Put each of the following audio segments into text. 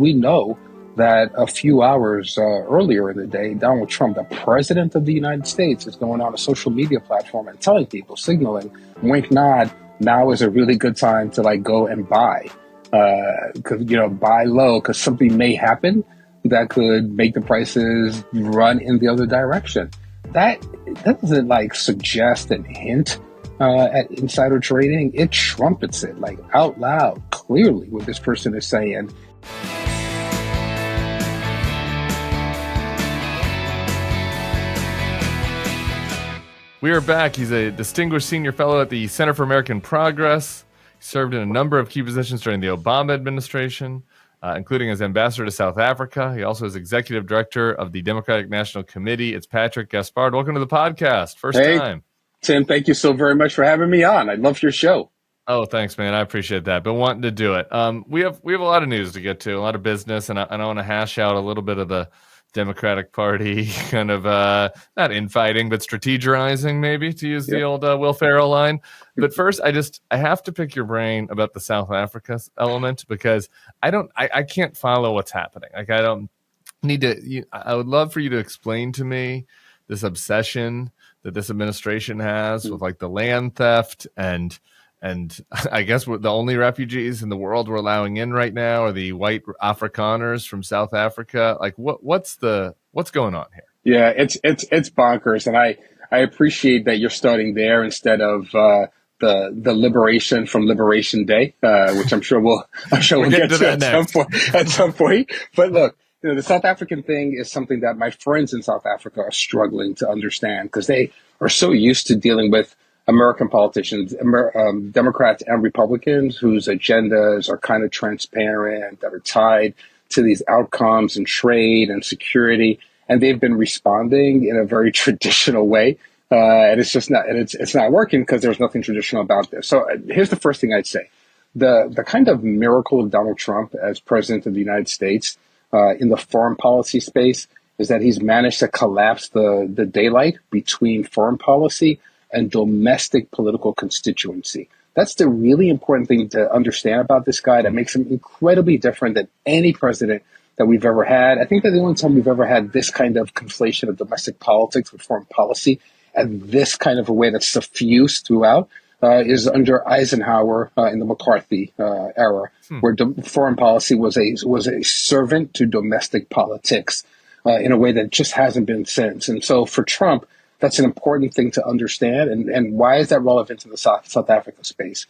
we know that a few hours earlier in the day, Donald Trump, the president of the United States, is going on a social media platform and telling people, signaling, wink, nod, now is a really good time to like go and buy, buy low, because something may happen that could make the prices run in the other direction. That doesn't like suggest and hint at insider trading. It trumpets it like out loud, clearly what this person is saying. We are back. He's a distinguished senior fellow at the Center for American Progress. He served in a number of key positions during the Obama administration, including as ambassador to South Africa. He also is executive director of the Democratic National Committee. It's Patrick Gaspard. Welcome to the podcast. First time. Tim, thank you so very much for having me on. I love your show. Oh, thanks, man. I appreciate that. Been wanting to do it. We have a lot of news to get to, a lot of business, and I want to hash out a little bit of the Democratic Party kind of not infighting, but strategizing, maybe, to use the old Will Ferrell line. But first, I have to pick your brain about the South Africa element, because I can't follow what's happening. Like, I don't need to. I would love for you to explain to me this obsession that this administration has with like the land theft and I guess the only refugees in the world we're allowing in right now are the white Afrikaners from South Africa. Like, what's going on here? Yeah, it's bonkers, and I appreciate that you're starting there instead of the liberation from Liberation Day, which I'm sure we'll get to at some point. But look, the South African thing is something that my friends in South Africa are struggling to understand, because they are so used to dealing with American politicians, Democrats and Republicans, whose agendas are kind of transparent, that are tied to these outcomes in trade and security, and they've been responding in a very traditional way, and it's just not, and it's not working because there's nothing traditional about this. So here's the first thing I'd say: the kind of miracle of Donald Trump as president of the United States in the foreign policy space is that he's managed to collapse the daylight between foreign policy and domestic political constituency. That's the really important thing to understand about this guy that makes him incredibly different than any president that we've ever had. I think that the only time we've ever had this kind of conflation of domestic politics with foreign policy and this kind of a way that's suffused throughout is under Eisenhower in the McCarthy era, where foreign policy was a servant to domestic politics in a way that just hasn't been since. And so for Trump, that's an important thing to understand. And why is that relevant to the South Africa space?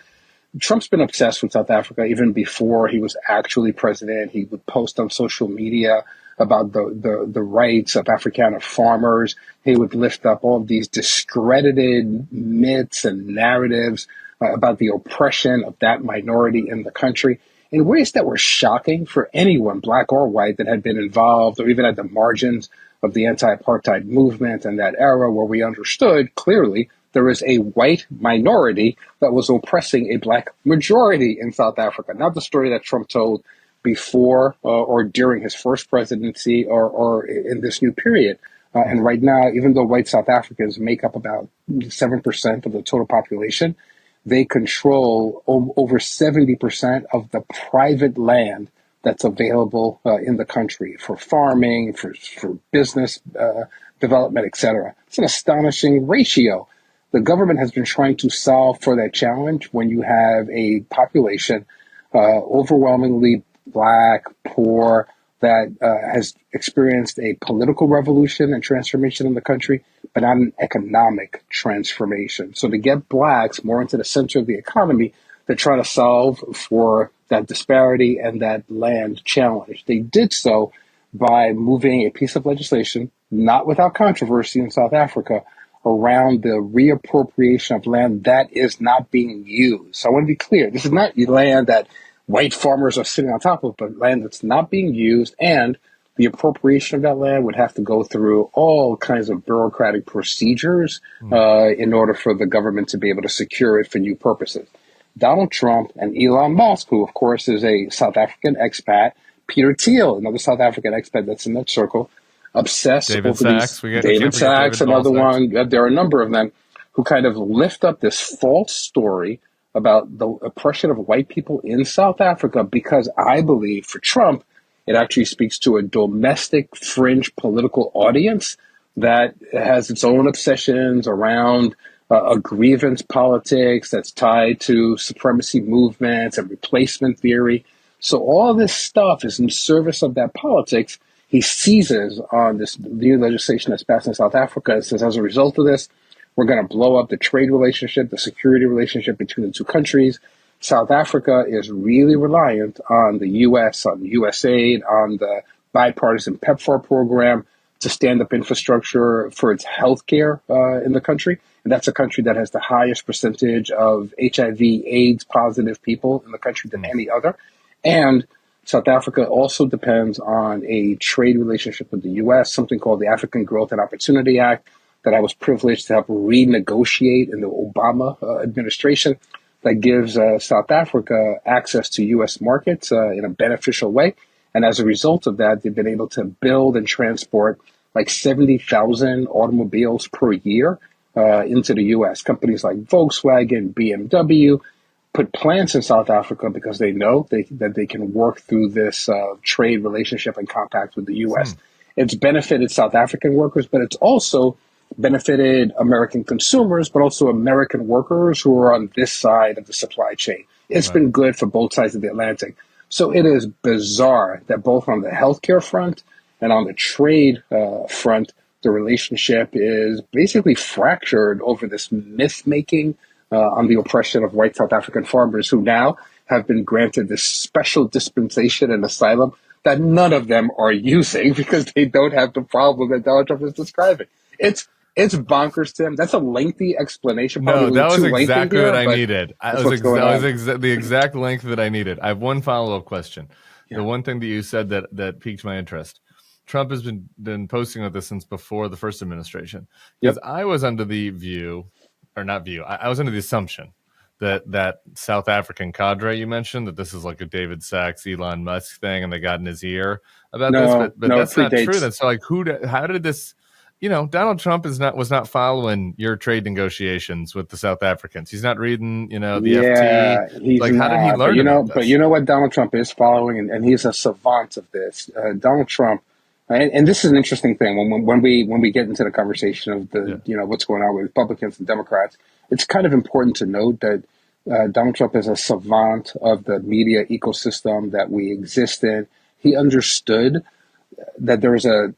Trump's been obsessed with South Africa even before he was actually president. He would post on social media about the rights of Afrikaner farmers. He would lift up all of these discredited myths and narratives about the oppression of that minority in the country in ways that were shocking for anyone, black or white, that had been involved or even at the margins of the anti-apartheid movement and that era, where we understood clearly there is a white minority that was oppressing a black majority in South Africa. Not the story that Trump told before or during his first presidency or in this new period. And right now, even though white South Africans make up about 7% of the total population, they control over 70% of the private land that's available in the country for farming, for business development, et cetera. It's an astonishing ratio. The government has been trying to solve for that challenge when you have a population overwhelmingly black, poor, that has experienced a political revolution and transformation in the country, but not an economic transformation. So to get blacks more into the center of the economy, they're trying to solve for that disparity and that land challenge. They did so by moving a piece of legislation, not without controversy in South Africa, around the reappropriation of land that is not being used. So I want to be clear, this is not land that white farmers are sitting on top of, but land that's not being used, and the appropriation of that land would have to go through all kinds of bureaucratic procedures in order for the government to be able to secure it for new purposes. Donald Trump and Elon Musk, who of course is a South African expat, Peter Thiel, another South African expat that's in that circle, obsessed David over Sachs, these. David Sachs, another one. There are a number of them who kind of lift up this false story about the oppression of white people in South Africa, because I believe for Trump, It actually speaks to a domestic fringe political audience that has its own obsessions around a grievance politics that's tied to supremacy movements and replacement theory. So all this stuff is in service of that politics. He seizes on this new legislation that's passed in South Africa and says, as a result of this, we're going to blow up the trade relationship, the security relationship between the two countries. South Africa is really reliant on the U.S., on U.S. aid, on the bipartisan PEPFAR program to stand up infrastructure for its healthcare in the country. And that's a country that has the highest percentage of HIV AIDS positive people in the country than any other. And South Africa also depends on a trade relationship with the U.S., something called the African Growth and Opportunity Act that I was privileged to help renegotiate in the Obama administration, that gives South Africa access to U.S. markets in a beneficial way. And as a result of that, they've been able to build and transport like 70,000 automobiles per year into the U.S. Companies like Volkswagen, BMW put plants in South Africa because they know that they can work through this trade relationship and compact with the U.S. It's benefited South African workers, but it's also benefited American consumers, but also American workers who are on this side of the supply chain. It's been good for both sides of the Atlantic. So it is bizarre that both on the healthcare front and on the trade front, the relationship is basically fractured over this myth-making on the oppression of white South African farmers who now have been granted this special dispensation and asylum that none of them are using because they don't have the problem that Donald Trump is describing. It's bonkers, Tim. That's a lengthy explanation. No, that was exactly what I needed. That was the exact length that I needed. I have one follow-up question. Yeah. The one thing that you said that piqued my interest. Trump has been posting with this since before the first administration. Because I was under the I was under the assumption that South African cadre you mentioned, that this is like a David Sachs, Elon Musk thing, and they got in his ear about this. But that's not true. That's like how did this? You know, Donald Trump was not following your trade negotiations with the South Africans. He's not reading, the FT. He's like, how did he learn about this? But you know what Donald Trump is following, and he's a savant of this. Donald Trump, and this is an interesting thing when we get into the conversation of what's going on with Republicans and Democrats. It's kind of important to note that Donald Trump is a savant of the media ecosystem that we exist in. He understood that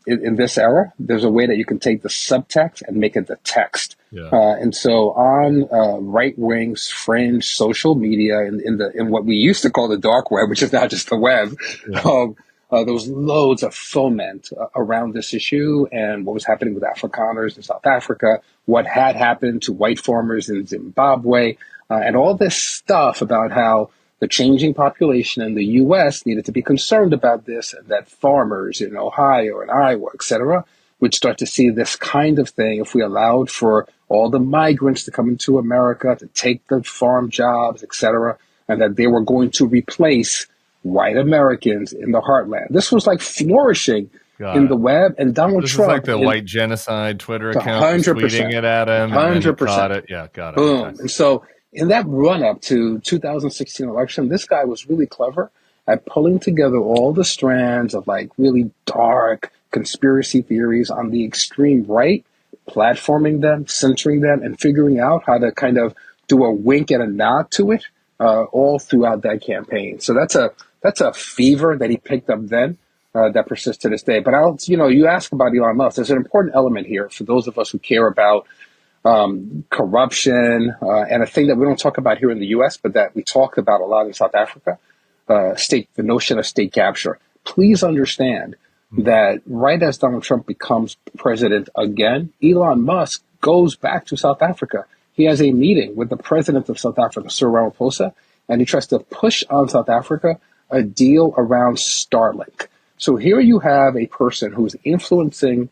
in this era, there's a way that you can take the subtext and make it the text. Yeah. And so on right wing's fringe social media in what we used to call the dark web, which is now just the web, there was loads of foment around this issue and what was happening with Afrikaners in South Africa, what had happened to white farmers in Zimbabwe, and all this stuff about how the changing population in the U.S. needed to be concerned about this, and that farmers in Ohio and Iowa, et cetera, would start to see this kind of thing if we allowed for all the migrants to come into America, to take the farm jobs, et cetera, and that they were going to replace white Americans in the heartland. This was like flourishing in the web, and Donald Trump. This is like the white genocide Twitter account tweeting it at him. 100%. Yeah, got it. Boom. Okay. And so in that run-up to 2016 election, this guy was really clever at pulling together all the strands of like really dark conspiracy theories on the extreme right, platforming them, centering them, and figuring out how to kind of do a wink and a nod to it all throughout that campaign. So that's a fever that he picked up then that persists to this day. But you ask about Elon Musk. There's an important element here for those of us who care about corruption, and a thing that we don't talk about here in the U.S., but that we talk about a lot in South Africa, the notion of state capture. Please understand that right as Donald Trump becomes president again, Elon Musk goes back to South Africa. He has a meeting with the president of South Africa, Cyril Ramaphosa, and he tries to push on South Africa a deal around Starlink. So here you have a person who's influencing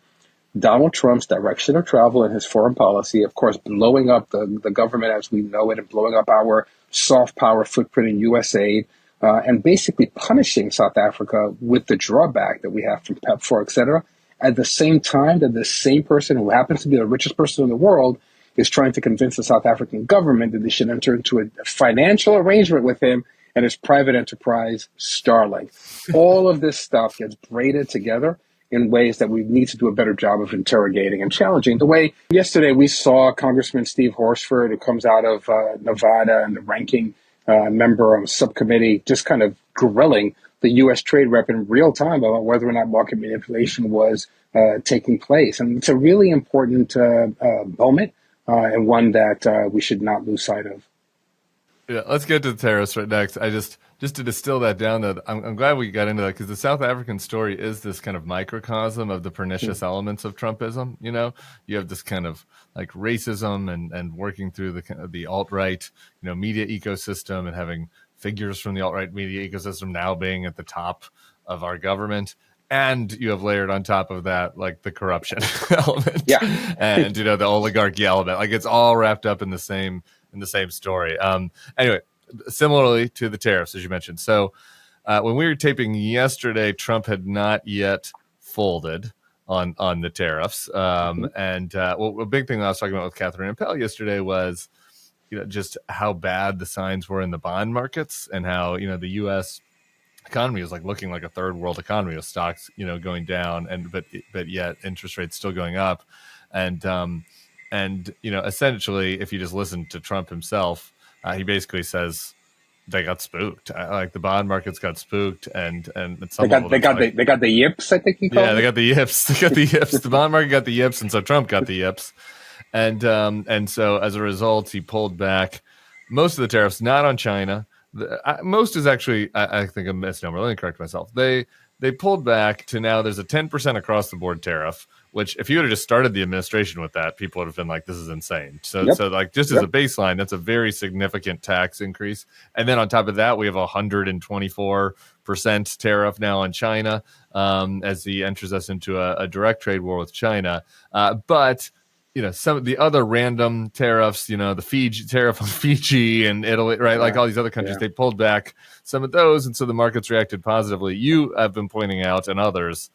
Donald Trump's direction of travel and his foreign policy, of course, blowing up the government as we know it and blowing up our soft power footprint in U.S. aid, and basically punishing South Africa with the drawback that we have from PEPFAR, et cetera, at the same time that the same person who happens to be the richest person in the world is trying to convince the South African government that they should enter into a financial arrangement with him and his private enterprise, Starlink. All of this stuff gets braided together in ways that we need to do a better job of interrogating and challenging. The way yesterday we saw Congressman Steve Horsford, who comes out of Nevada and the ranking member on the subcommittee, just kind of grilling the U.S. trade rep in real time about whether or not market manipulation was taking place. And it's a really important moment and one that we should not lose sight of. Yeah, let's get to the tariffs right next. I just to distill that down, though, I'm glad we got into that because the South African story is this kind of microcosm of the pernicious elements of Trumpism. You know, you have this kind of like racism and working through the alt-right, media ecosystem and having figures from the alt-right media ecosystem now being at the top of our government. And you have layered on top of that, like the corruption element, and the oligarchy element. Like it's all wrapped up in the same story. Anyway, similarly to the tariffs, as you mentioned. So when we were taping yesterday, Trump had not yet folded on the tariffs. And a big thing that I was talking about with Catherine Appel yesterday was, just how bad the signs were in the bond markets and how, the U.S. economy is like looking like a third world economy with stocks, going down but yet interest rates still going up. And essentially, if you just listen to Trump himself, he basically says they got spooked. Like the bond markets got spooked, and they got the yips. I think he called. Yeah, they got the yips. They got the yips. The bond market got the yips, and so Trump got the yips. And so as a result, he pulled back most of the tariffs, not on China. Most is actually, I think, a misnomer. Let me correct myself. They pulled back to now there's a 10% across the board tariff, which if you would have just started the administration with that, people would have been like, this is insane. So like just as a baseline, that's a very significant tax increase. And then on top of that, we have 124% tariff now on China as he enters us into a direct trade war with China. But some of the other random tariffs, the Fiji tariff on Fiji and Italy, right? Like all these other countries, they pulled back some of those. And so the markets reacted positively. You have been pointing out, and others,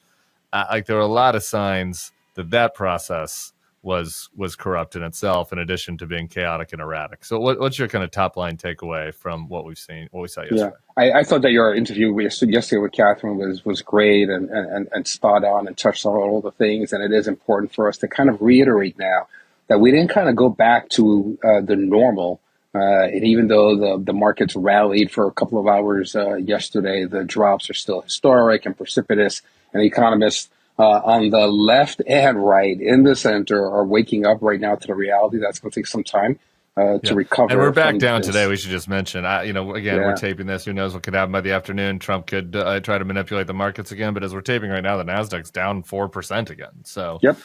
like there were a lot of signs that process was corrupt in itself, in addition to being chaotic and erratic. So what's your kind of top line takeaway from what we saw yesterday? Yeah, I thought that your interview yesterday with Catherine was great and spot on and touched on all the things. And it is important for us to kind of reiterate now that we didn't kind of go back to the normal. And even though the markets rallied for a couple of hours yesterday, the drops are still historic and precipitous. And economists on the left and right in the center are waking up right now to the reality that's going to take some time to recover. And we're back down today. We should just mention, we're taping this. Who knows what could happen by the afternoon? Trump could try to manipulate the markets again. But as we're taping right now, the Nasdaq's down 4% again. So and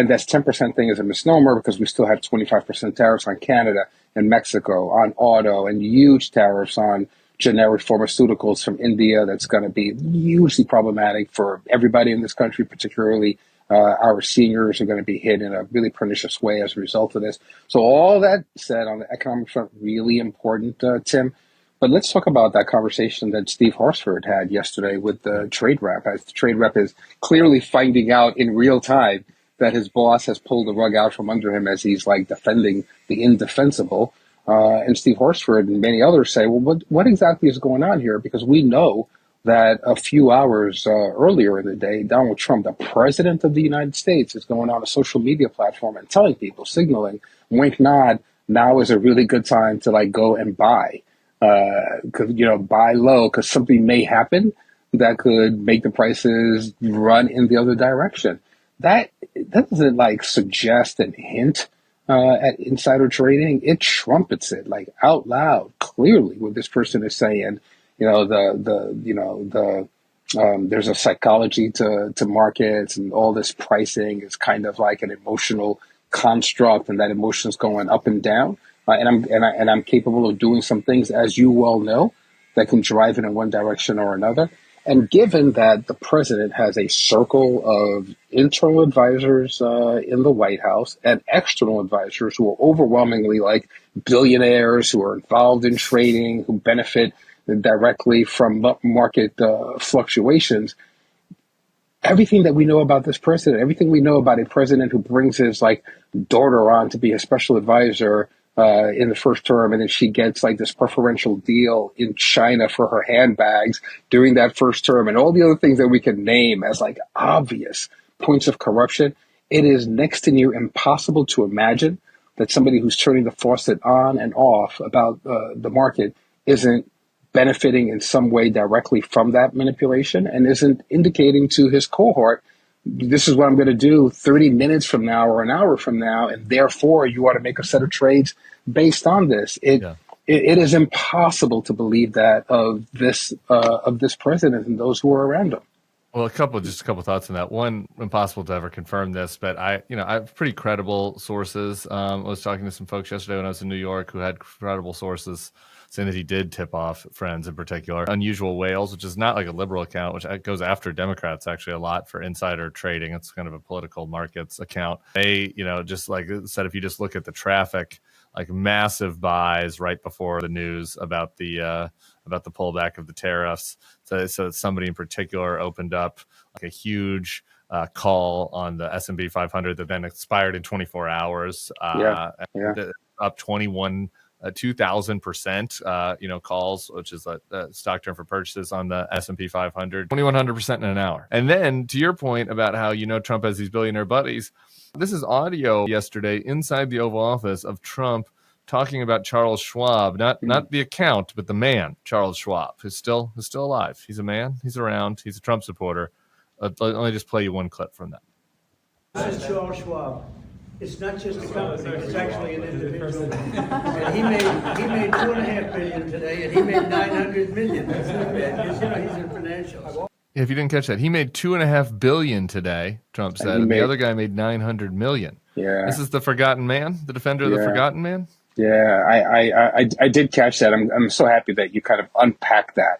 that's 10% thing is a misnomer because we still have 25% tariffs on Canada and Mexico on auto and huge tariffs on generic pharmaceuticals from India. That's going to be hugely problematic for everybody in this country, particularly our seniors are going to be hit in a really pernicious way as a result of this. So all that said, on the economic front, really important, Tim. But let's talk about that conversation that Steve Horsford had yesterday with the trade rep, as the trade rep is clearly finding out in real time that his boss has pulled the rug out from under him as he's like defending the indefensible. And Steve Horsford and many others say, well, what exactly is going on here? Because we know that a few hours earlier in the day, Donald Trump, the president of the United States, is going on a social media platform and telling people, signaling, wink, nod, now is a really good time to like go and buy, buy low because something may happen that could make the prices run in the other direction. That doesn't like suggest and hint at insider trading. It trumpets it like out loud, clearly what this person is saying. There's a psychology to markets, and all this pricing is kind of like an emotional construct, and that emotion is going up and down. And I'm capable of doing some things, as you well know, that can drive it in one direction or another. And given that the president has a circle of internal advisors in the White House and external advisors who are overwhelmingly like billionaires who are involved in trading, who benefit directly from market fluctuations, everything that we know about this president, everything we know about a president who brings his like daughter on to be a special advisor in the first term, and then she gets like this preferential deal in China for her handbags during that first term, and all the other things that we can name as like obvious points of corruption. It is next to near impossible to imagine that somebody who's turning the faucet on and off about the market isn't benefiting in some way directly from that manipulation and isn't indicating to his cohort, this is what I'm going to do 30 minutes from now or an hour from now, and therefore you ought to make a set of trades based on this. It is impossible to believe that of this president and those who are around him. Well, just a couple thoughts on that. One, impossible to ever confirm this, but I have pretty credible sources. I was talking to some folks yesterday when I was in New York who had credible sources saying that he did tip off friends in particular. Unusual Whales, which is not like a liberal account, which goes after Democrats actually a lot for insider trading. It's kind of a political markets account. They, just like I said, if you just look at the traffic, like massive buys right before the news about the pullback of the tariffs. So somebody in particular opened up like a huge call on the S&P 500 that then expired in 24 hours. Up 2,000%, calls, which is a stock term for purchases on the S&P 500, 2,100% in an hour. And then to your point about how, Trump has these billionaire buddies, this is audio yesterday inside the Oval Office of Trump talking about Charles Schwab, not the account, but the man, Charles Schwab, who's still alive. He's a man. He's around. He's a Trump supporter. Let me just play you one clip from that. This is Charles Schwab. It's not just a company, it's actually an individual. And he made $2.5 billion today, and he made $900 million. That's not bad, because he's in financials. If you didn't catch that, he made $2.5 billion today, Trump said, and the other guy made $900 million. Yeah. This is the forgotten man, the defender of the forgotten man? Yeah, I did catch that. I'm so happy that you kind of unpacked that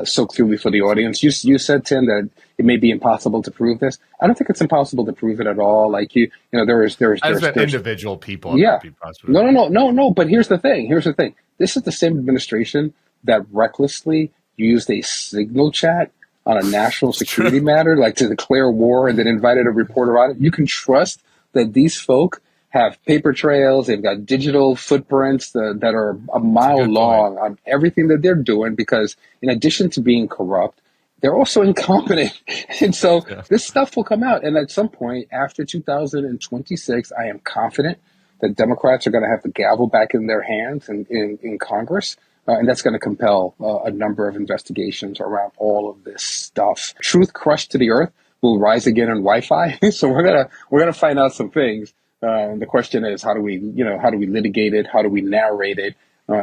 so clearly for the audience. You said, Tim, that it may be impossible to prove this. I don't think it's impossible to prove it at all. Like there's individual people. Yeah. No. But here's the thing. This is the same administration that recklessly used a signal chat on a national security matter, like to declare war, and then invited a reporter on it. You can trust that these folk have paper trails. They've got digital footprints that are a mile long on everything that they're doing, because in addition to being corrupt, they're also incompetent. And so this stuff will come out. And at some point after 2026, I am confident that Democrats are going to have the gavel back in their hands in Congress. And that's going to compel a number of investigations around all of this stuff. Truth crushed to the earth will rise again on Wi-Fi. So we're gonna find out some things. And the question is, how do we litigate it? How do we narrate it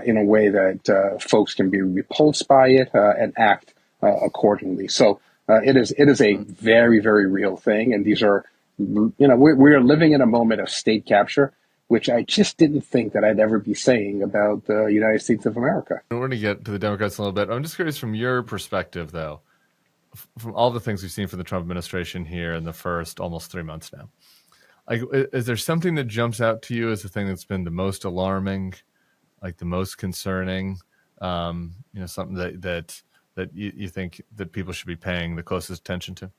in a way that folks can be repulsed by it and act accordingly? So it is a very, very real thing. And these are, we're living in a moment of state capture, which I just didn't think that I'd ever be saying about the United States of America. We're going to get to the Democrats in a little bit. I'm just curious from your perspective, though, from all the things we've seen from the Trump administration here in the first almost 3 months now. Like, is there something that jumps out to you as the thing that's been the most alarming, like the most concerning, something that you think that people should be paying the closest attention to?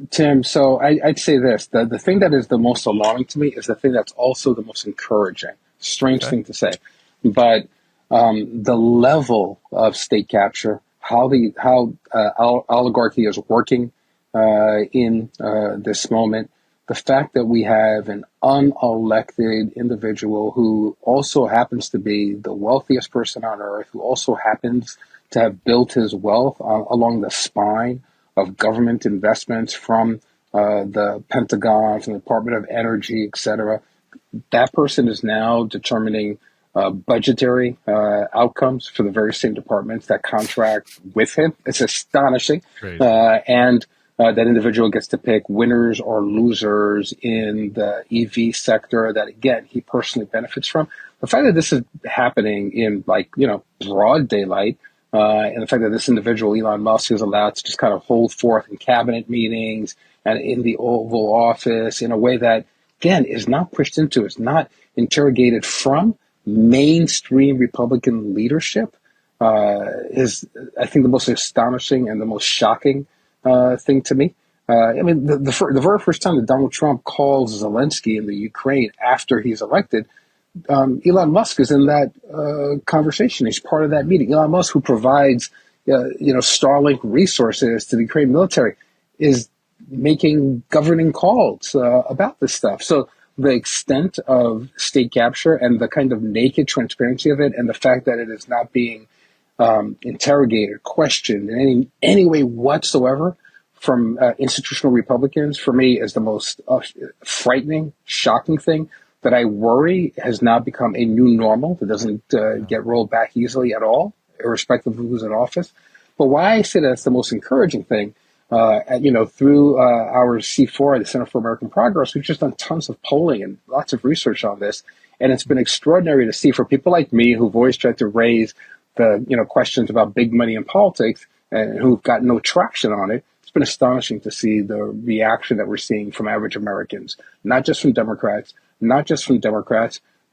Tim, so I'd say this. The thing that is the most alarming to me is the thing that's also the most encouraging. Strange thing to say. But the level of state capture, how oligarchy is working in this moment, the fact that we have an unelected individual who also happens to be the wealthiest person on earth, who also happens to have built his wealth along the spine of government investments from the Pentagon, from the Department of Energy, et cetera. That person is now determining budgetary outcomes for the very same departments that contract with him. It's astonishing. And that individual gets to pick winners or losers in the EV sector that, again, he personally benefits from. The fact that this is happening in broad daylight, and the fact that this individual, Elon Musk, is allowed to just kind of hold forth in cabinet meetings and in the Oval Office in a way that, again, is not pushed into, is not interrogated from mainstream Republican leadership, is, I think, the most astonishing and the most shocking thing to me. The very first time that Donald Trump calls Zelensky in the Ukraine after he's elected, Elon Musk is in that conversation. He's part of that meeting. Elon Musk, who provides Starlink resources to the Ukrainian military, is making governing calls about this stuff. So the extent of state capture and the kind of naked transparency of it, and the fact that it is not being interrogated, questioned in any way whatsoever from institutional Republicans, for me, is the most frightening, shocking thing that I worry has now become a new normal that doesn't get rolled back easily at all, irrespective of who's in office. But why I say that's the most encouraging thing, through our C4, the Center for American Progress, we've just done tons of polling and lots of research on this. And it's been extraordinary to see for people like me who've always tried to raise the questions about big money in politics and who've got no traction on it. It's been astonishing to see the reaction that we're seeing from average Americans, not just from Democrats,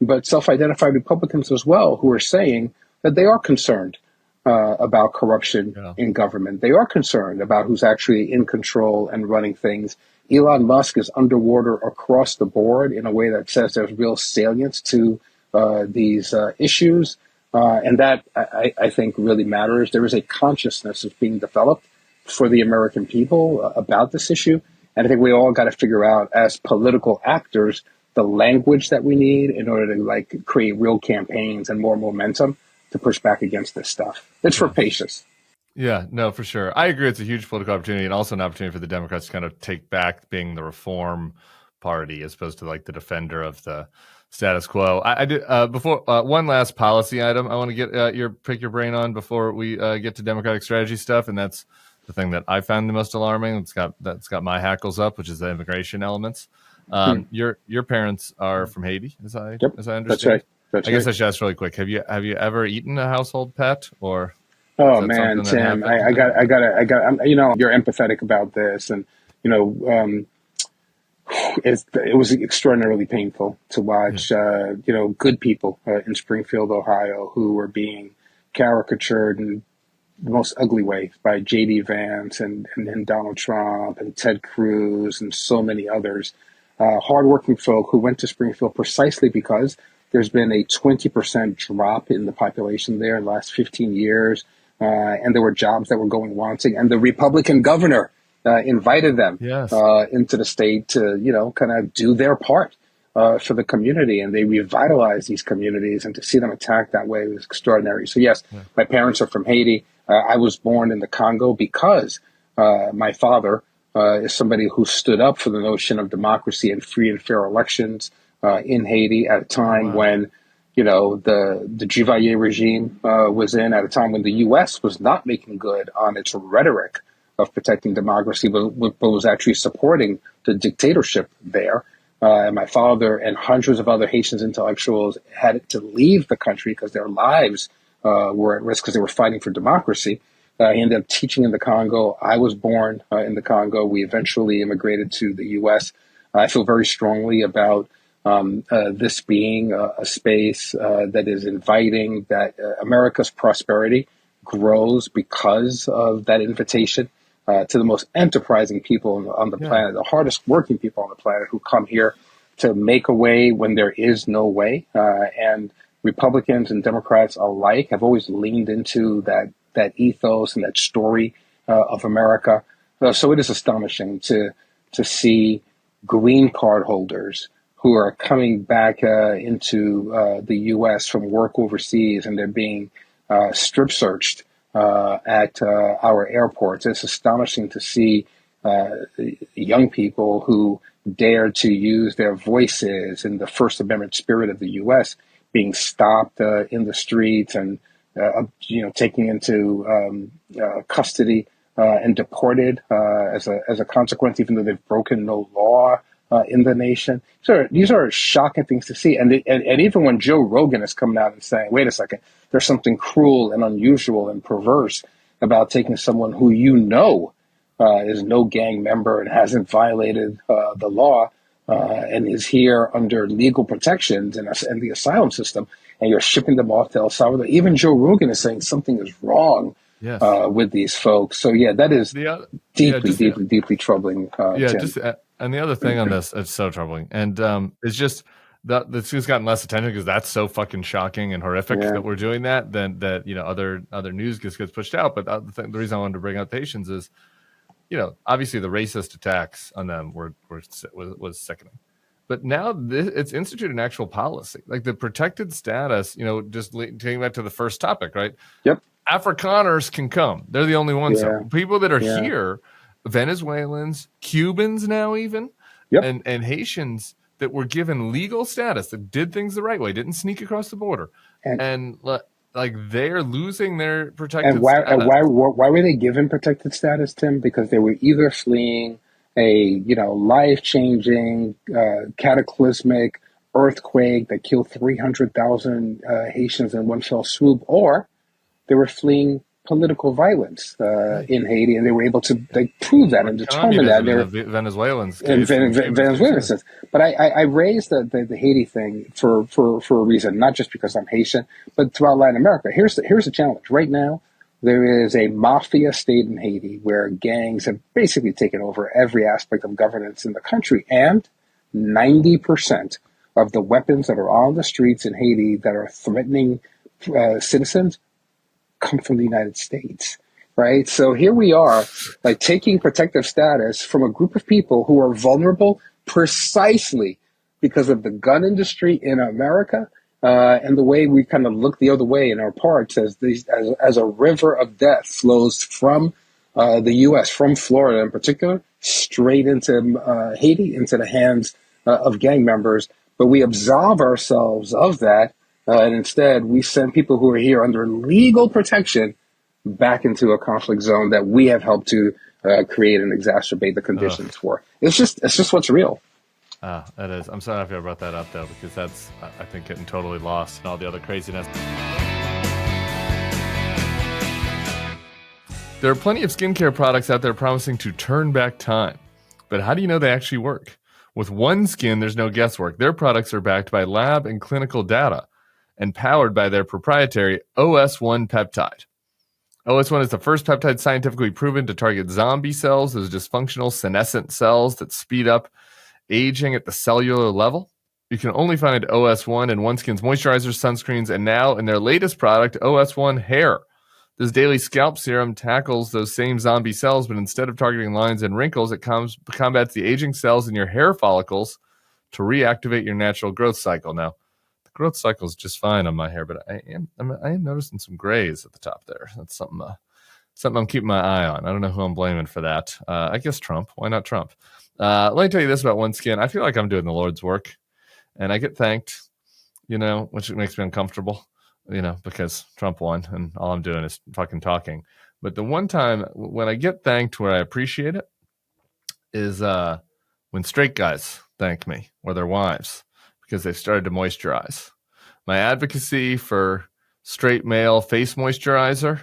but self-identified Republicans as well, who are saying that they are concerned about corruption in government. They are concerned about who's actually in control and running things. Elon Musk is underwater across the board in a way that says there's real salience to these issues. And that, I think, really matters. There is a consciousness that's being developed for the American people about this issue. And I think we all got to figure out, as political actors, the language that we need in order to create real campaigns and more momentum to push back against this stuff. It's rapacious. Yeah, no, for ssure. I agree. It's a huge political opportunity, and also an opportunity for the Democrats to kind of take back being the reform party as opposed to the defender of the status quo. I did before one last policy item I want to get pick your brain on before we get to Democratic strategy stuff, and that's the thing that I found the most alarming. That's got my hackles up, which is the immigration elements. Your parents are from Haiti, as I understand. That's right. I guess I should ask really quick. Have you ever eaten a household pet, or? Oh man, Tim, I got. You're empathetic about this, and it was extraordinarily painful to watch. Good people in Springfield, Ohio, who were being caricatured in the most ugly way by J.D. Vance and Donald Trump and Ted Cruz and so many others. Hardworking folk who went to Springfield precisely because there's been a 20% drop in the population there in the last 15 years. And there were jobs that were going wanting. And the Republican governor invited them into the state to, kind of do their part for the community. And they revitalized these communities. And to see them attacked that way was extraordinary. So, yes, my parents are from Haiti. I was born in the Congo because my father is somebody who stood up for the notion of democracy and free and fair elections in Haiti at a time when, the Duvalier regime was in, at a time when the U.S. was not making good on its rhetoric of protecting democracy, but was actually supporting the dictatorship there. And my father and hundreds of other Haitian intellectuals had to leave the country because their lives were at risk because they were fighting for democracy. He ended up teaching in the Congo. I was born in the Congo. We eventually immigrated to the U.S. I feel very strongly about this being a space that is inviting, that America's prosperity grows because of that invitation to the most enterprising people on the planet, the hardest working people on the planet, who come here to make a way when there is no way. And Republicans and Democrats alike have always leaned into that ethos and that story of America. So it is astonishing to see green card holders who are coming back into the U.S. from work overseas, and they're being strip searched at our airports. It's astonishing to see young people who dare to use their voices in the First Amendment spirit of the U.S. being stopped in the streets and taken into custody and deported as a consequence, even though they've broken no law in the nation. So these are shocking things to see. And even when Joe Rogan is coming out and saying, wait a second, there's something cruel and unusual and perverse about taking someone who is no gang member and hasn't violated the law and is here under legal protections and the asylum system, and you're shipping them off to El Salvador. Even Joe Rogan is saying something is wrong with these folks. So, that is deeply troubling. And the other thing on this, it's so troubling. And it's just, this has gotten less attention because that's so fucking shocking and horrific that we're doing that. Then that other news gets pushed out. But the reason I wanted to bring up the Haitians is, obviously the racist attacks on them was sickening. But now it's instituted an actual policy, like the protected status. Just taking back to the first topic, right? Yep. Afrikaners can come; they're the only ones. Yeah. People that are here, Venezuelans, Cubans, now even, and Haitians that were given legal status, that did things the right way, didn't sneak across the border, and like they're losing their protected status. And why were they given protected status, Tim? Because they were either fleeing a life-changing, cataclysmic earthquake that killed 300,000 Haitians in one fell swoop, or they were fleeing political violence in Haiti, and they were able to prove that and determine that. They were Venezuelans. Venezuelans. But I raised the Haiti thing for a reason, not just because I'm Haitian, but throughout Latin America. Here's the challenge. Right now, there is a mafia state in Haiti where gangs have basically taken over every aspect of governance in the country, and 90% of the weapons that are on the streets in Haiti that are threatening citizens come from the United States, right? So here we are, like taking protective status from a group of people who are vulnerable precisely because of the gun industry in America, and the way we kind of look the other way in our parts as a river of death flows from the U.S., from Florida in particular, straight into Haiti, into the hands of gang members. But we absolve ourselves of that. And instead, we send people who are here under legal protection back into a conflict zone that we have helped to create and exacerbate the conditions for. It's just what's real. That is. I'm so happy I brought that up, though, because that's, I think, getting totally lost in all the other craziness. There are plenty of skincare products out there promising to turn back time. But how do you know they actually work? With OneSkin, there's no guesswork. Their products are backed by lab and clinical data and powered by their proprietary OS1 peptide. OS1 is the first peptide scientifically proven to target zombie cells, those dysfunctional senescent cells that speed up aging at the cellular level. You can only find OS1 in OneSkin's moisturizers, sunscreens, and now in their latest product, OS1 Hair. This daily scalp serum tackles those same zombie cells, but instead of targeting lines and wrinkles, it combats the aging cells in your hair follicles to reactivate your natural growth cycle. Now, the growth cycle is just fine on my hair, but I am noticing some grays at the top there. That's something I'm keeping my eye on. I don't know who I'm blaming for that. I guess Trump. Why not Trump? Let me tell you this about OneSkin. I feel like I'm doing the Lord's work, and I get thanked, which makes me uncomfortable, because Trump won, and all I'm doing is fucking talking. But the one time when I get thanked where I appreciate it is when straight guys thank me, or their wives, because they've started to moisturize. My advocacy for straight male face moisturizer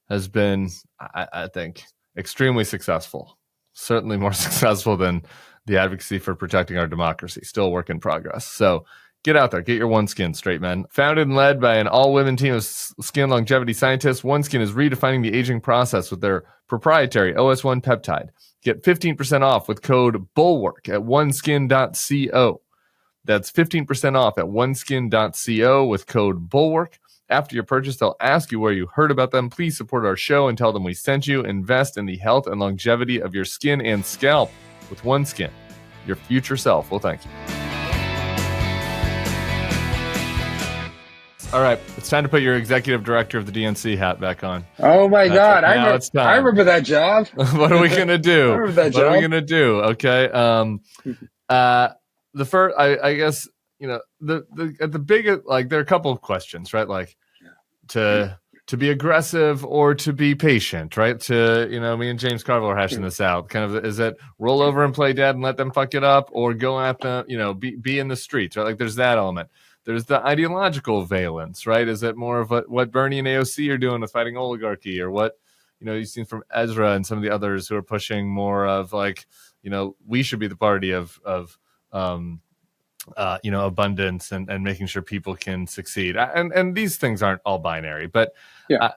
has been, I think, extremely successful. Certainly more successful than the advocacy for protecting our democracy. Still a work in progress. So get out there. Get your OneSkin, straight men. Founded and led by an all-women team of skin longevity scientists, OneSkin is redefining the aging process with their proprietary OS1 peptide. Get 15% off with code BULWARK at oneskin.co. That's 15% off at oneskin.co with code BULWARK. After your purchase, they'll ask you where you heard about them. Please support our show and tell them we sent you. Invest in the health and longevity of your skin and scalp with OneSkin. Your future self will thank you. All right, it's time to put your executive director of the DNC hat back on. Oh my God, I remember that job. What are we gonna do? I remember that job. What are we gonna do? Okay. The first, I guess, the big, like, there are a couple of questions, right? Like, to be aggressive or to be patient, right? Me and James Carville are hashing this out. Kind of, is it roll over and play dead and let them fuck it up, or go at them, be in the streets, right? Like, there's that element. There's the ideological valence, right? Is it more of what Bernie and AOC are doing with fighting oligarchy, or what, you've seen from Ezra and some of the others who are pushing more of, like, we should be the party of abundance and making sure people can succeed. And these things aren't all binary, but a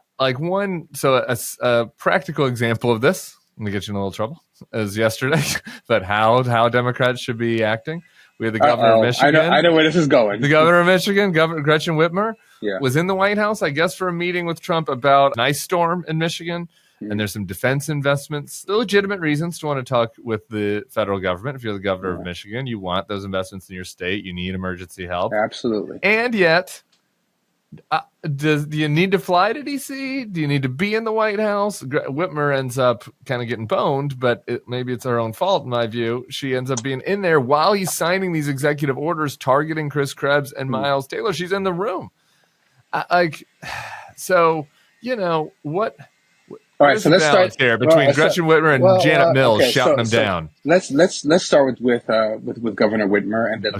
practical example of this, I'm gonna get you in a little trouble, is yesterday, but how Democrats should be acting We had the governor of Michigan. I know where this is going. The governor of Michigan, Governor Gretchen Whitmer, yeah. was in the White House, I guess, for a meeting with Trump about an ice storm in Michigan. And there's some defense investments, legitimate reasons to want to talk with the federal government. If you're the governor of Michigan, you want those investments in your state. You need emergency help. Absolutely. And yet, do you need to fly to D.C.? Do you need to be in the White House? Whitmer ends up kind of getting boned, but maybe it's her own fault in my view. She ends up being in there while he's signing these executive orders targeting Chris Krebs and Miles Taylor. She's in the room. What? All right, so let's start here between Gretchen Whitmer and Janet Mills shouting them down. Let's start with Governor Whitmer, and then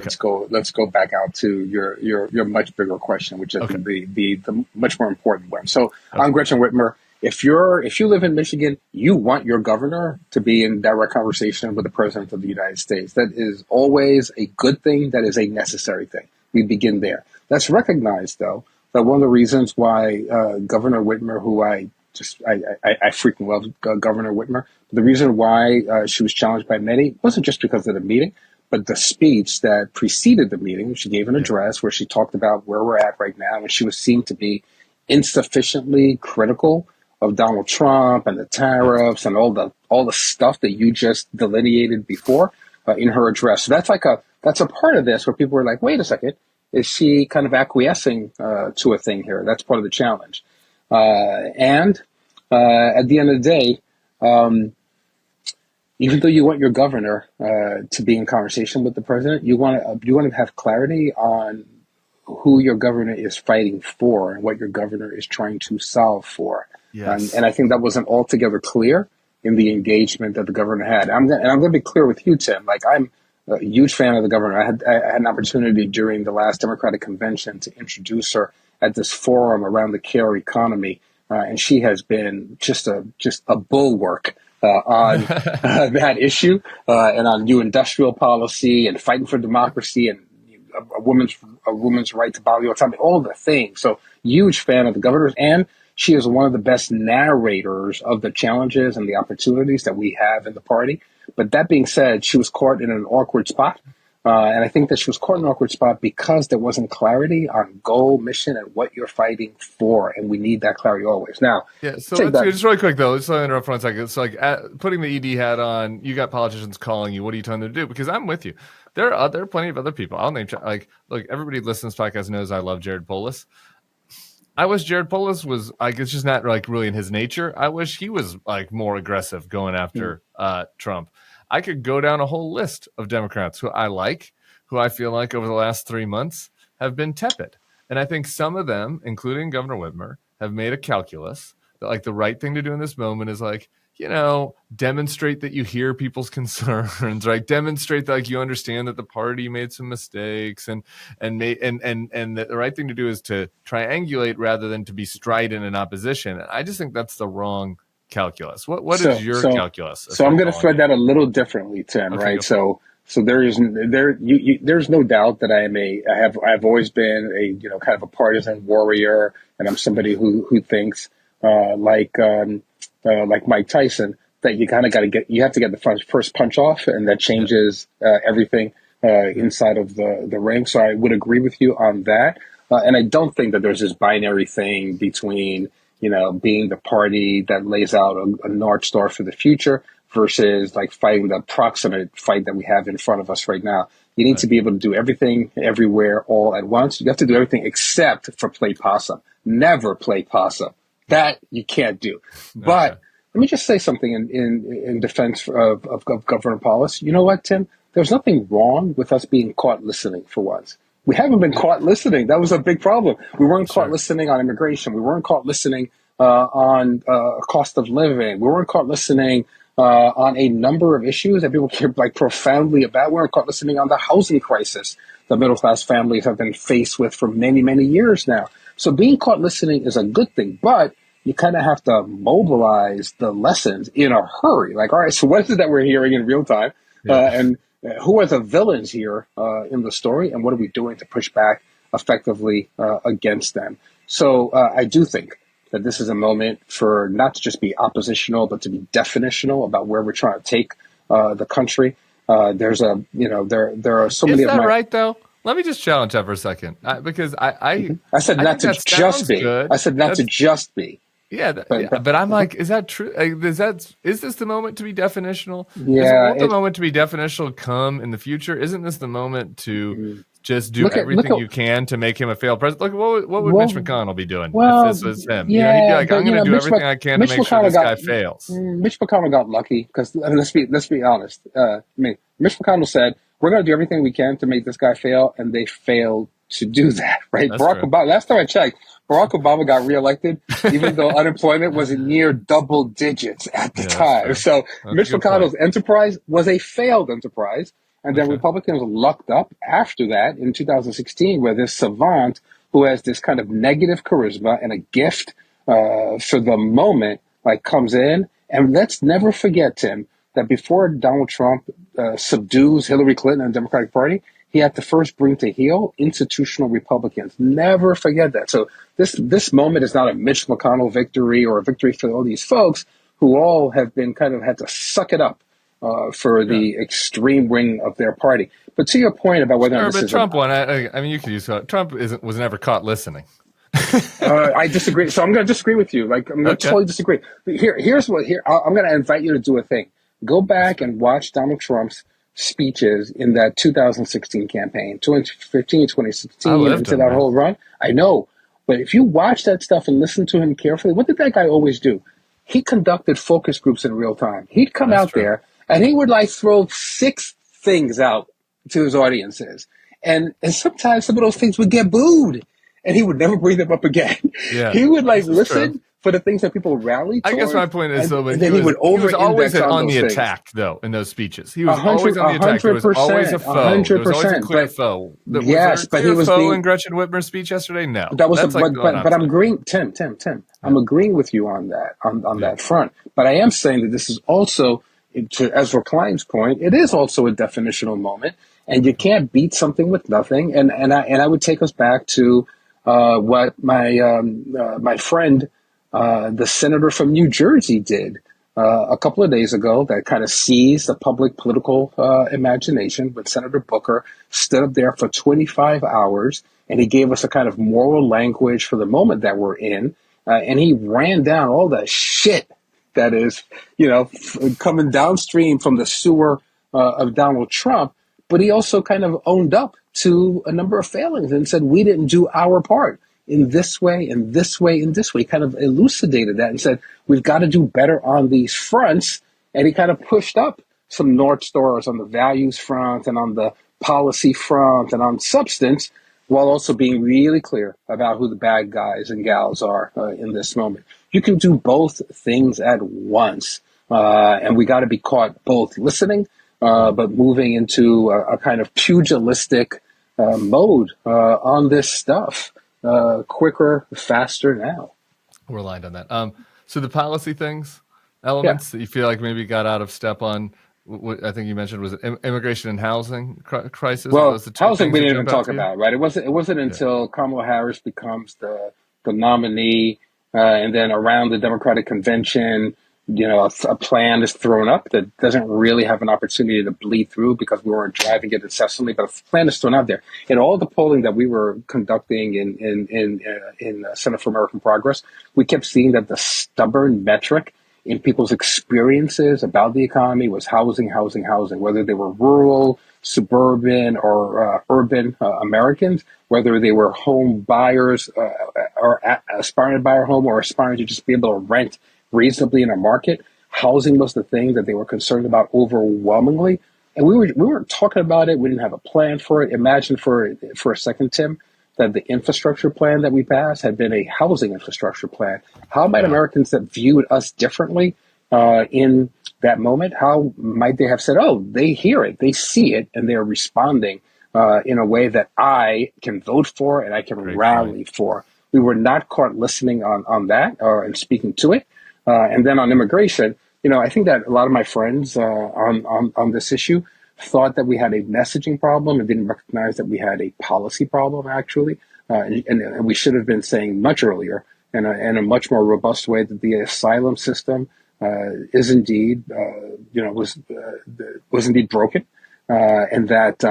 let's go back out to your much bigger question, which is the much more important one. So I'm Gretchen Whitmer. If you live in Michigan, you want your governor to be in direct conversation with the president of the United States. That is always a good thing. That is a necessary thing. We begin there. Let's recognize, though, that one of the reasons why Governor Whitmer, who I frequently love Governor Whitmer. The reason why she was challenged by many wasn't just because of the meeting, but the speech that preceded the meeting. She gave an address where she talked about where we're at right now, and she was seen to be insufficiently critical of Donald Trump and the tariffs and all the stuff that you just delineated before in her address. So that's a part of this where people were like, wait a second, is she kind of acquiescing to a thing here? That's part of the challenge. And at the end of the day, even though you want your governor to be in conversation with the president, you want to have clarity on who your governor is fighting for and what your governor is trying to solve for. Yes. And I think that wasn't altogether clear in the engagement that the governor had. I'm going to be clear with you, Tim. Like, I'm a huge fan of the governor. I had an opportunity during the last Democratic convention to introduce her at this forum around the care economy, and she has been just a bulwark on that issue and on new industrial policy and fighting for democracy and a woman's right to bodily autonomy, all the things. So huge fan of the governor, and she is one of the best narrators of the challenges and the opportunities that we have in the party. But that being said, she was caught in an awkward spot. And I think that she was caught in an awkward spot because there wasn't clarity on goal, mission, and what you're fighting for. And we need that clarity always. Now, so just really quick, though. Let's interrupt for 1 second. It's like putting the ED hat on, you got politicians calling you. What are you telling them to do? Because I'm with you. There are plenty of other people. I'll name, look, everybody listening to this podcast knows I love Jared Polis. I wish Jared Polis was, it's just not really in his nature. I wish he was more aggressive going after Trump. I could go down a whole list of Democrats who I like, who I feel like over the last 3 months have been tepid. And I think some of them, including Governor Whitmer, have made a calculus that the right thing to do in this moment is demonstrate that you hear people's concerns, right? Demonstrate that you understand that the party made some mistakes and that the right thing to do is to triangulate rather than to be strident in opposition. And I just think that's the wrong calculus. What is your calculus? So I'm going to thread that a little differently, Tim, right? So there's no doubt that I've always been a kind of a partisan warrior, and I'm somebody who thinks like Mike Tyson, that you kind of you have to get the first punch off, and that changes everything inside of the ring. So I would agree with you on that. And I don't think that there's this binary thing between being the party that lays out a North Star for the future versus fighting the proximate fight that we have in front of us right now. You need to be able to do everything, everywhere, all at once. You have to do everything except for play possum. Never play possum. That you can't do. But let me just say something in defense of Governor Polis. You know what, Tim? There's nothing wrong with us being caught listening for once. We haven't been caught listening. That was a big problem. We weren't caught listening on immigration. We weren't caught listening on cost of living. We weren't caught listening on a number of issues that people care profoundly about. We weren't caught listening on the housing crisis that middle-class families have been faced with for many, many years now. So being caught listening is a good thing, but you kind of have to mobilize the lessons in a hurry. All right, so what is it that we're hearing in real time? And who are the villains here in the story, and what are we doing to push back effectively against them? So I do think that this is a moment for not to just be oppositional, but to be definitional about where we're trying to take the country. There's there are so many of my. Is that right though? Let me just challenge that for a second, because I said not to just be. good. I said not to just be. Yeah, but I'm like, is that true? Is this the moment to be definitional? Yeah, won't the moment to be definitional come in the future? Isn't this the moment to just do everything you can to make him a failed president? Look, what would Mitch McConnell be doing if this was him? Yeah, he'd be like, I'm going to do everything I can to Mitch make sure this guy McConnell fails. Mitch McConnell got lucky because let's be honest. Mitch McConnell said, we're going to do everything we can to make this guy fail, and they failed to do that, right? That's Barack true. Obama, last time I checked, Barack Obama got reelected, even though unemployment was near double digits at the time. So Mitch McConnell's enterprise was a failed enterprise. And then Republicans lucked up after that in 2016, where this savant who has this kind of negative charisma and a gift for the moment, like comes in. And let's never forget, Tim, that before Donald Trump subdues Hillary Clinton and the Democratic Party, he had to first bring to heel institutional Republicans. Never forget that. So this moment is not a Mitch McConnell victory or a victory for all these folks who all have been kind of had to suck it up for the extreme wing of their party. But to your point about whether this is Trump won. I mean, you could use Trump was never caught listening. I disagree. So I'm going to disagree with you. Like I'm going to totally disagree. Here's what I'm going to invite you to do a thing. Go back and watch Donald Trump's speeches in that 2016 campaign, 2015, 2016, into that whole run. I know. But if you watch that stuff and listen to him carefully, what did that guy always do? He conducted focus groups in real time. He'd come out there and he would like throw 6 things out to his audiences. And sometimes some of those things would get booed and he would never bring them up again. Yeah, he would like listen for the things that people rallied towards. I guess my point is, though, and then he would over-index always on the things. attack, though, in those speeches. He was always on the attack. There was always a foe. 100%. There was always a clear foe. Yes, but he was foe in Gretchen Whitmer's speech yesterday? No. That was but I'm agreeing, Tim. I'm agreeing with you on that, on that front. But I am saying that this is also, to Ezra Klein's point, it is also a definitional moment, and you can't beat something with nothing. And I would take us back to what my friend, the senator from New Jersey, did a couple of days ago, that kind of seized the public political imagination when Senator Booker stood up there for 25 hours and he gave us a kind of moral language for the moment that we're in. And he ran down all the shit that is, coming downstream from the sewer of Donald Trump. But he also kind of owned up to a number of failings and said, we didn't do our part in this way, in this way, in this way. He kind of elucidated that and said, we've got to do better on these fronts. And he kind of pushed up some North Stars on the values front and on the policy front and on substance, while also being really clear about who the bad guys and gals are in this moment. You can do both things at once. And we got to be caught both listening, but moving into a kind of pugilistic mode on this stuff. Quicker, faster now. We're aligned on that. So the policy elements that you feel like maybe got out of step on, what I think you mentioned, was it immigration and housing crisis? Well, housing we didn't even talk about, right? It wasn't until Kamala Harris becomes the nominee, and then around the Democratic convention, a plan is thrown up that doesn't really have an opportunity to bleed through because we weren't driving it incessantly, but a plan is thrown out there. In all the polling that we were conducting in Center for American Progress, we kept seeing that the stubborn metric in people's experiences about the economy was housing, whether they were rural, suburban, or urban Americans, whether they were home buyers or aspiring to buy a home or aspiring to just be able to rent reasonably in a market. Housing was the thing that they were concerned about overwhelmingly. And we weren't talking about it. We didn't have a plan for it. Imagine for a second, Tim, that the infrastructure plan that we passed had been a housing infrastructure plan. How might Americans that viewed us differently in that moment, how might they have said, oh, they hear it, they see it, and they're responding in a way that I can vote for and I can rally for. We were not caught listening on that and speaking to it. And then on immigration, I think that a lot of my friends on this issue thought that we had a messaging problem and didn't recognize that we had a policy problem, actually. And we should have been saying much earlier in a much more robust way that the asylum system is indeed, was indeed broken. and that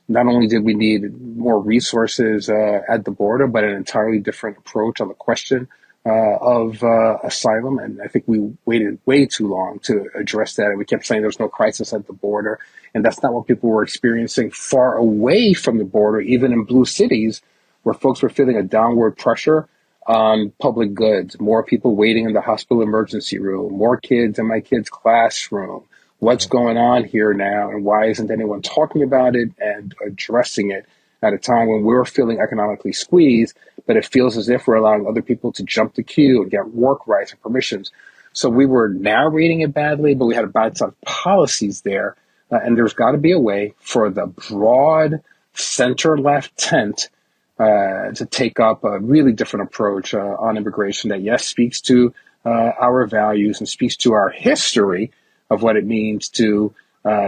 not only did we need more resources at the border, but an entirely different approach on the question of asylum. And I think we waited way too long to address that. And we kept saying there's no crisis at the border. And that's not what people were experiencing far away from the border, even in blue cities, where folks were feeling a downward pressure on public goods, more people waiting in the hospital emergency room, more kids in my kid's classroom. What's going on here now, and why isn't anyone talking about it and addressing it at a time when we're feeling economically squeezed, but it feels as if we're allowing other people to jump the queue and get work rights and permissions. So we were narrating it badly, but we had a bad set of policies there. And there's got to be a way for the broad center-left tent to take up a really different approach on immigration that, yes, speaks to our values and speaks to our history of what it means to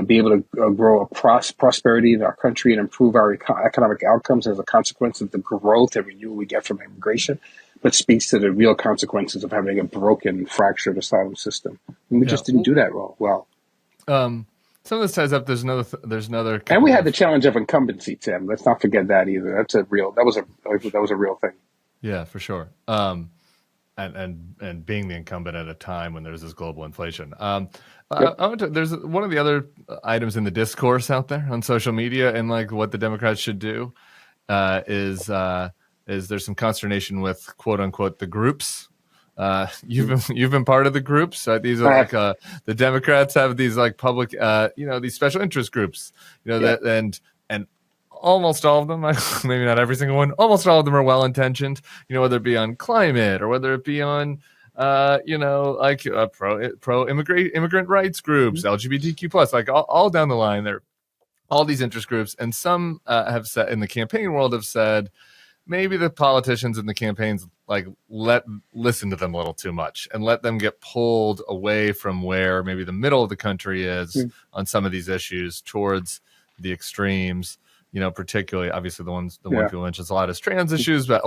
be able to grow a prosperity in our country and improve our economic outcomes as a consequence of the growth and renewal we get from immigration, but speaks to the real consequences of having a broken, fractured asylum system. And we just didn't do that well. Some of this ties up. There's another, and we had the challenge of incumbency, Tim. Let's not forget that either. That was a real thing. Yeah, for sure. And being the incumbent at a time when there's this global inflation. There's one of the other items in the discourse out there on social media and like what the Democrats should do is there's some consternation with quote unquote the groups. You've been part of the groups. These are like the Democrats have these like public these special interest groups. That and almost all of them, maybe not every single one, almost all of them are well intentioned. Whether it be on climate or whether it be on pro immigrant rights groups, LGBTQ plus, like all down the line. There, all these interest groups, and some have said in the campaign world have said maybe the politicians in the campaigns listen to them a little too much and let them get pulled away from where maybe the middle of the country is on some of these issues towards the extremes. Particularly obviously the one people mention a lot is trans issues, but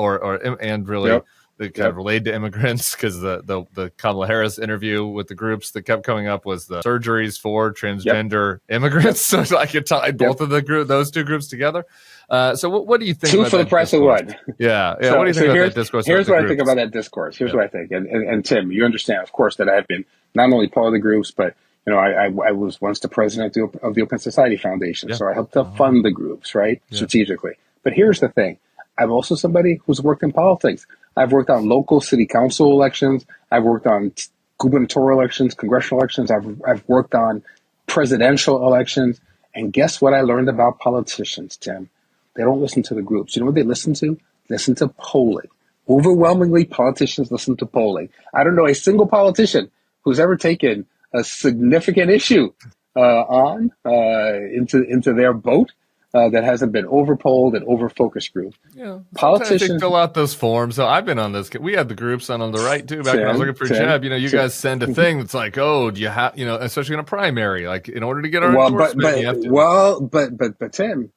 and really they kind of related to immigrants, because the Kamala Harris interview with the groups that kept coming up was the surgeries for transgender immigrants. So I could tie both of those two groups together. So what do you think? Two about for the price of one. Yeah. So, what do you think about that discourse? Here's what I think about that discourse. Here's what I think. And Tim, you understand, of course, that I've been not only part of the groups, but I was once the president of the Open Society Foundation, so I helped to fund the groups, right, strategically. But here's the thing. I'm also somebody who's worked in politics. I've worked on local city council elections. I've worked on gubernatorial elections, congressional elections. I've worked on presidential elections. And guess what I learned about politicians, Tim? They don't listen to the groups. You know what they listen to? Listen to polling. Overwhelmingly, politicians listen to polling. I don't know a single politician who's ever taken a significant issue into their boat that hasn't been overpolled and overfocused group. Yeah, politicians fill out those forms. So I've been on this. We had the groups on the right too. Back when I was looking for Jeb, you guys send a thing that's like, oh, do you have, especially in a primary, like in order to get our endorsement, you have to. But Tim,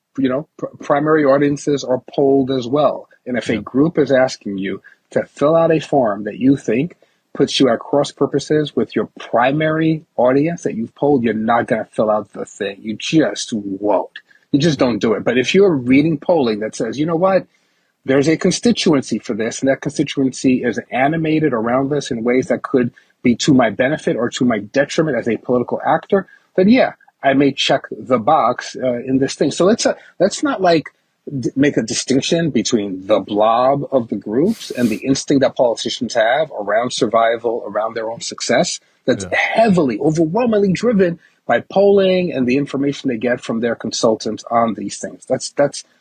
primary audiences are polled as well. And if a group is asking you to fill out a form that you think puts you at cross purposes with your primary audience that you've polled, you're not going to fill out the thing. You just won't. You just don't do it. But if you're reading polling that says, you know what, there's a constituency for this, and that constituency is animated around this in ways that could be to my benefit or to my detriment as a political actor, then I may check the box in this thing. So let's not make a distinction between the blob of the groups and the instinct that politicians have around survival, around their own success, that's heavily, overwhelmingly driven by polling and the information they get from their consultants on these things. That's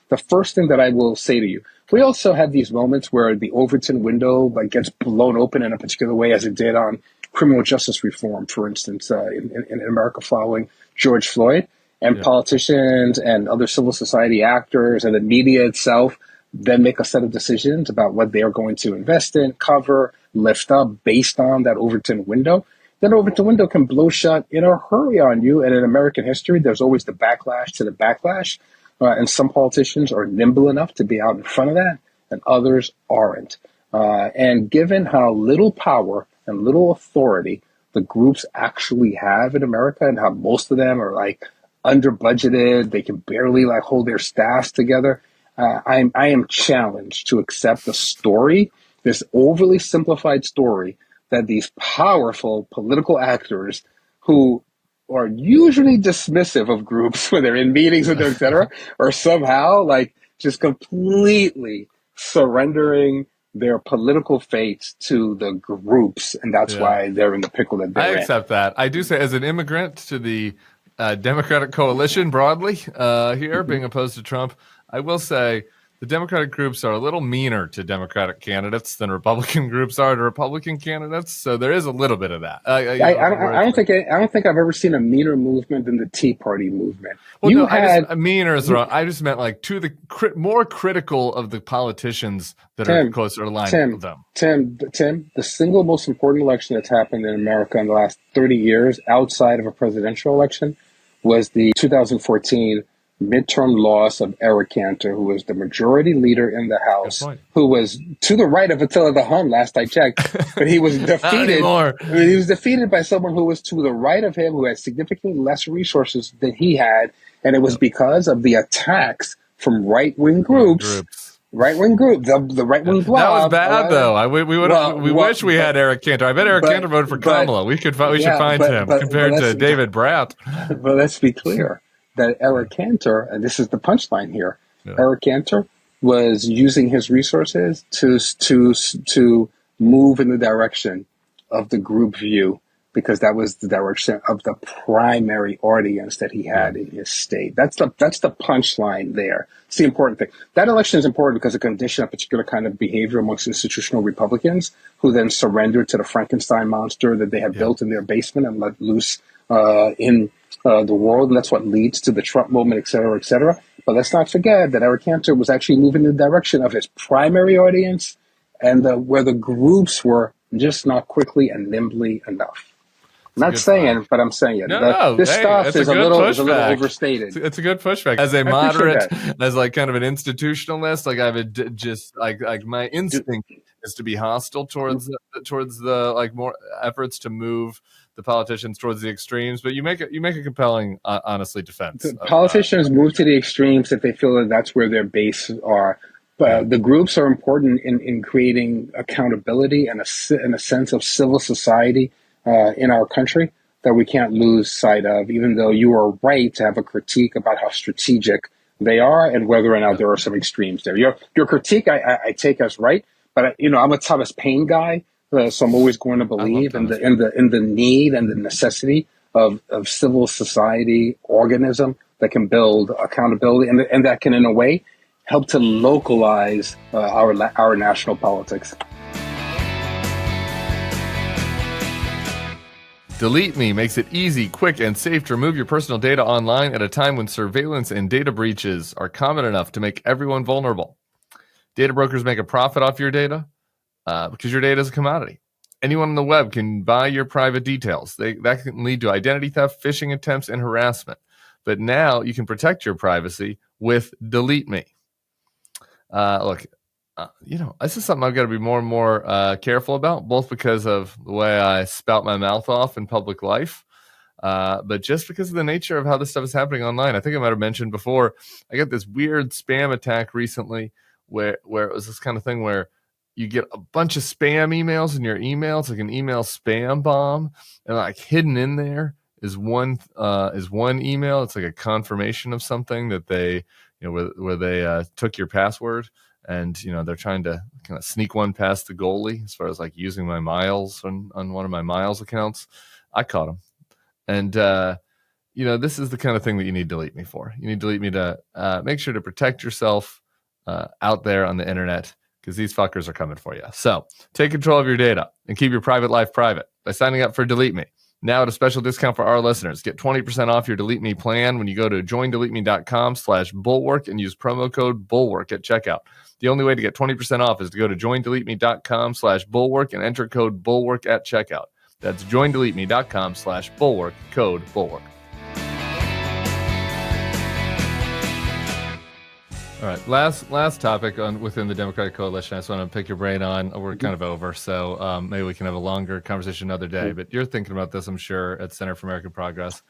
the first thing that I will say to you. We also have these moments where the Overton window gets blown open in a particular way, as it did on criminal justice reform, for instance, in America following George Floyd. And politicians and other civil society actors and the media itself then make a set of decisions about what they are going to invest in, cover, lift up based on that Overton window. Then Overton window can blow shut in a hurry on you. And in American history, there's always the backlash to the backlash. And some politicians are nimble enough to be out in front of that, and others aren't. And given how little power and little authority the groups actually have in America, and how most of them are under budgeted. They can barely like hold their staffs together. I am challenged to accept the story, this overly simplified story that these powerful political actors who are usually dismissive of groups when they're in meetings with them, et cetera, are somehow like just completely surrendering their political fates to the groups, and that's why they're in the pickle that they're in. I accept that. I do say, as an immigrant to the Democratic coalition broadly here, being opposed to Trump, I will say the Democratic groups are a little meaner to Democratic candidates than Republican groups are to Republican candidates. So there is a little bit of that. I don't think I've ever seen a meaner movement than the Tea Party movement. Well, meaner is wrong. I just meant like to the more critical of the politicians that are closer aligned with them. Tim, the single most important election that's happened in America in the last 30 years, outside of a presidential election, was the 2014 midterm loss of Eric Cantor, who was the majority leader in the House, who was to the right of Attila the Hun, last I checked, but he was defeated. He was defeated by someone who was to the right of him, who had significantly less resources than he had, and it was because of the attacks from right-wing groups. Right-wing group, the right-wing blob. That was bad, though. We wish we had Eric Cantor. I bet Eric Cantor voted for Kamala. We should find him compared to David Bratt. But let's be clear that Eric Cantor, and this is the punchline here, Eric Cantor was using his resources to move in the direction of the group view, because that was the direction of the primary audience that he had in his state. That's the punchline there. It's the important thing. That election is important because it conditioned a particular kind of behavior amongst institutional Republicans, who then surrendered to the Frankenstein monster that they had built in their basement and let loose in the world. And that's what leads to the Trump moment, et cetera, et cetera. But let's not forget that Eric Cantor was actually moving in the direction of his primary audience, and where the groups were just not quickly and nimbly enough. I'm not saying, but I'm saying it. This stuff is a little overstated. It's a good pushback. As a moderate, as like kind of an institutionalist, like I would just like my instinct is to be hostile towards the like more efforts to move the politicians towards the extremes. But you make a compelling, honestly, defense. Politicians move to the extremes if they feel that that's where their base are. But the groups are important in creating accountability and a sense of civil society in our country that we can't lose sight of, even though you are right to have a critique about how strategic they are and whether or not there are some extremes there. Your critique I take as right, but I'm a Thomas Paine guy, so I'm always going to believe in the need and the necessity of civil society organism that can build accountability and that can, in a way, help to localize our national politics. Delete Me makes it easy, quick, and safe to remove your personal data online at a time when surveillance and data breaches are common enough to make everyone vulnerable. Data brokers make a profit off your data because your data is a commodity. Anyone on the web can buy your private details. That can lead to identity theft, phishing attempts, and harassment. But now you can protect your privacy with Delete Me. This is something I've got to be more and more careful about, both because of the way I spout my mouth off in public life, but just because of the nature of how this stuff is happening online. I think I might have mentioned before, I got this weird spam attack recently where it was this kind of thing where you get a bunch of spam emails in your email. It's like an email spam bomb, and like hidden in there is one email. It's like a confirmation of something that they, where they took your password. And, they're trying to kind of sneak one past the goalie as far as like using my miles on one of my miles accounts. I caught them. And, this is the kind of thing that you need Delete Me for. You need Delete Me to make sure to protect yourself out there on the internet, because these fuckers are coming for you. So take control of your data and keep your private life private by signing up for Delete Me. Now at a special discount for our listeners. Get 20% off your Delete Me plan when you go to joindeleteme.com/bulwark and use promo code BULWARK at checkout. The only way to get 20% off is to go to joindeleteme.com/bulwark and enter code BULWARK at checkout. That's joindeleteme.com/bulwark, code BULWARK. All right, last topic within the Democratic coalition I just want to pick your brain on. We're kind of over, so maybe we can have a longer conversation another day. But you're thinking about this, I'm sure, at Center for American Progress.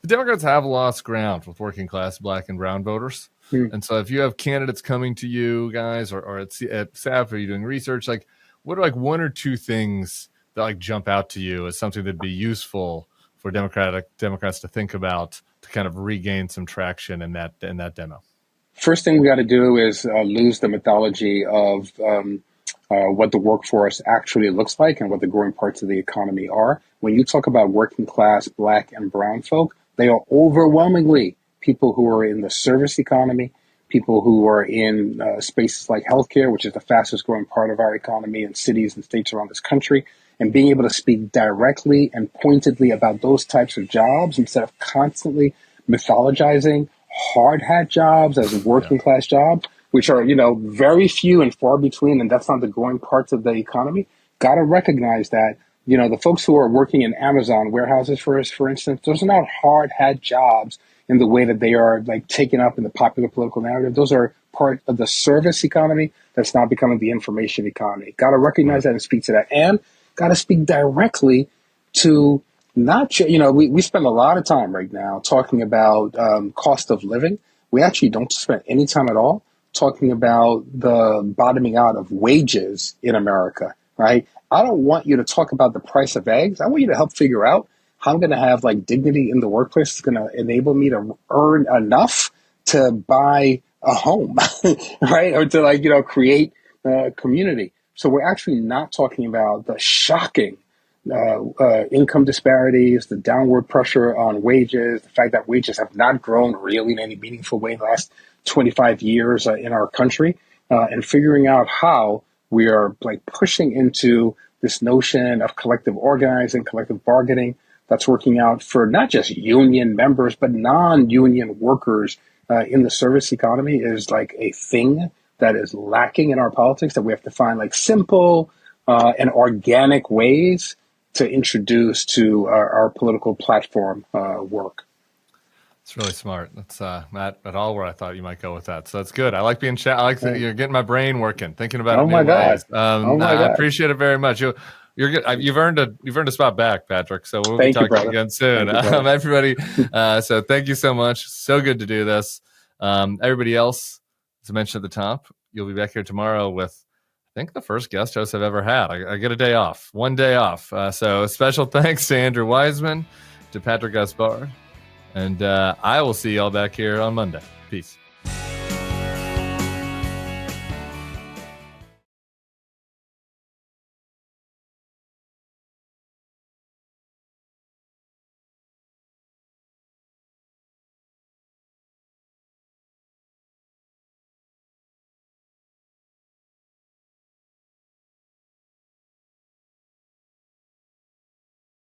the Democrats have lost ground with working class Black and brown voters. And so if you have candidates coming to you guys or at staff, are you doing research? Like, what are like one or two things that like jump out to you as something that'd be useful for Democrats to think about to kind of regain some traction in that demo? First thing we got to do is lose the mythology of what the workforce actually looks like and what the growing parts of the economy are. When you talk about working class Black and brown folk, they are overwhelmingly people who are in the service economy, people who are in spaces like healthcare, which is the fastest growing part of our economy in cities and states around this country. And being able to speak directly and pointedly about those types of jobs instead of constantly mythologizing hard hat jobs as working class jobs, which are, very few and far between, and that's not the growing parts of the economy. Got to recognize that, the folks who are working in Amazon warehouses, for instance, those are not hard hat jobs in the way that they are like taken up in the popular political narrative. Those are part of the service economy that's now becoming the information economy. Got to recognize that and speak to that, and got to speak directly to not, we spend a lot of time right now talking about cost of living. We actually don't spend any time at all talking about the bottoming out of wages in America, right? I don't want you to talk about the price of eggs. I want you to help figure out how I'm going to have like dignity in the workplace that's going to enable me to earn enough to buy a home, right? Or to create a community. So we're actually not talking about the shocking income disparities, the downward pressure on wages, the fact that wages have not grown really in any meaningful way in the last 25 years in our country, and figuring out how we are like pushing into this notion of collective organizing, collective bargaining that's working out for not just union members, but non-union workers in the service economy is like a thing that is lacking in our politics that we have to find like simple and organic ways to introduce to our political platform work. It's really smart. That's not at all where I thought you might go with that. So that's good. I like being I like that you're getting my brain working, thinking about it. My God. I appreciate it very much. You're good. You've earned a spot back, Patrick. So we'll be talking again soon. Everybody. So thank you so much. So good to do this. Everybody else, as I mentioned at the top, you'll be back here tomorrow with, I think, the first guest host I've ever had. I get a day off, one day off. So special thanks to Andrew Wiseman, to Patrick Gaspard, and I will see y'all back here on Monday. Peace.